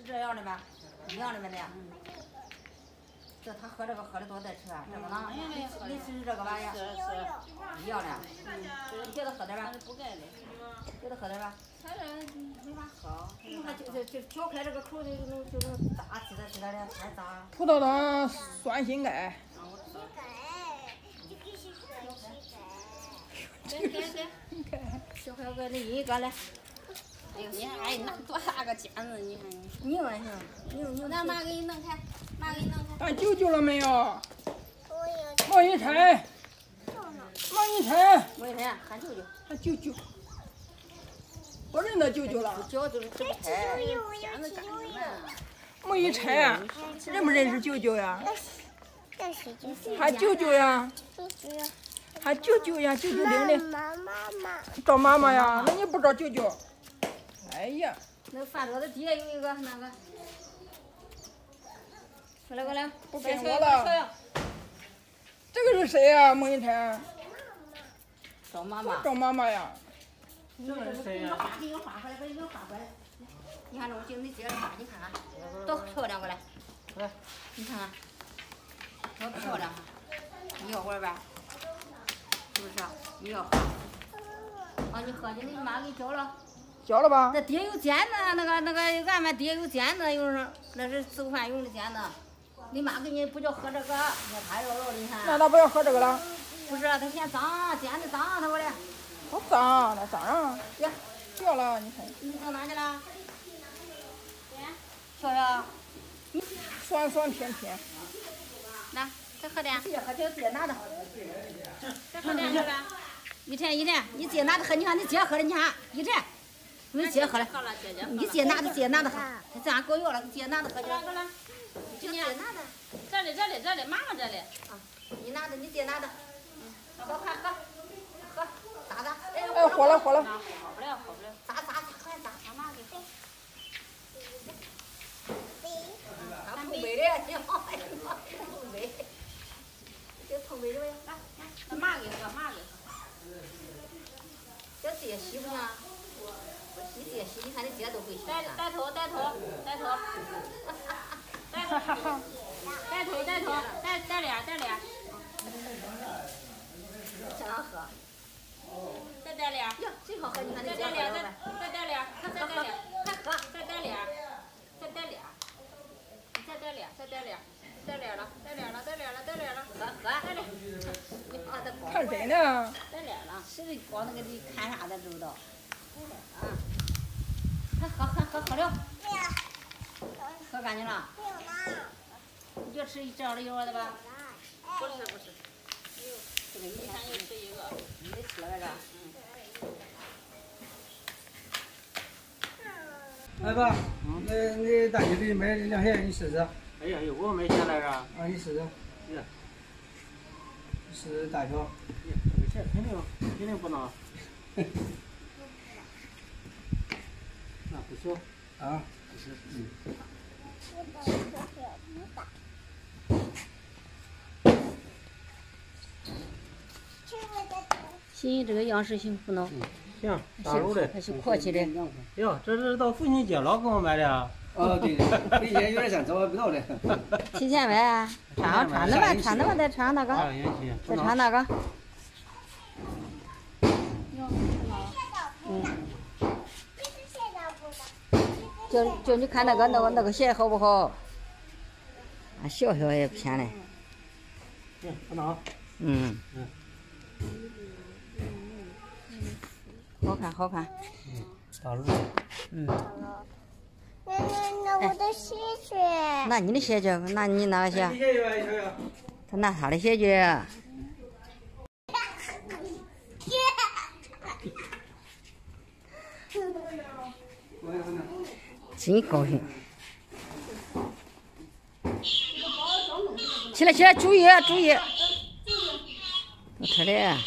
这样的吧？一样的呗的。这他喝这个喝的多再吃啊？这个呢？你吃这个吧呀？一样的。你给他喝点吧。不该的。给他喝点吧。他这没法喝。你看就嚼开这个口就能扎起来的，太扎。葡萄糖酸性钙。给，小孩给那一个来。哎呦，你还拿多大个剪子？你看你。拧啊拧，那妈给你弄开，妈给你弄开。俺舅舅了没有？王一晨。王一晨。王一晨，喊舅舅。喊舅舅。我认得舅舅了。舅舅这不开。剪子干什么？王一晨，认不认识舅舅呀？认识舅舅。喊舅舅呀。喊舅舅呀，舅舅领的。找妈妈呀？那你不找舅舅？哎呀，那饭桌子底下有一个那个，过来，不跟我了。这个是谁呀？孟一晨。找妈妈。找妈妈呀。这个是谁呀？给你画回来，给你画回来。你看这我给你接着画，你看看，多漂亮过来。来，你看看，多漂亮哈！你要会儿吧？是不是？你要喝。啊，你喝去，你妈给你浇了。浇了吧？那爹有剪子，那个俺们爹有剪子，用那是做饭用的剪子。你妈给你不叫喝这个，那他要的你看。那他不要喝这个了？不是，他嫌脏，剪子脏，他说的。好脏，那脏啊！呀，掉了，你看。你到哪去了？瞧瞧。酸酸甜甜。来，再喝点。喝点姐拿的。再喝点，吧。一天，你姐拿的喝，你看你姐喝的，你看一天。你姐喝了，你姐拿的喝，这样够用了，你姐拿的喝去。过来，就姐拿的。这里，妈妈这里。啊，你拿的，你姐拿的。快喝，咋？哎，火了。好不了。咋，快咋，妈妈给。他碰杯的，行，碰杯。这碰杯的呗，来，那妈给喝。这姐洗不呢？你姐洗，你看你姐都会洗。带头，带脸，想喝。再带脸。哟，最好喝，你看你姐喝再带脸，快喝，再带脸，喝。看谁呢？带脸了，谁光那个你看啥咱知不道？啊，快喝了。喝干净了。你就吃这样的油的吧？不是。这个一天又吃一个。你得吃了来着。来吧，你大姐给你买2盒，你试试。哎呀，我没钱来着。啊，你试试。呀，是大条。这个钱肯定不能。那不行。啊。不是。行，这个样式行不能。行，大肉的。还是阔气的。哟，这是到父亲节老给我买的。哦，对，以前有点像早不到的。提前买，穿的吧，再穿那个，再穿那个。就你看那个鞋好不好？啊，小也偏嘞。不能。好看。大肉。那我的鞋子。拿你的鞋去，拿你哪个鞋？他拿他的鞋去。真高兴。起来，注意！我吃的。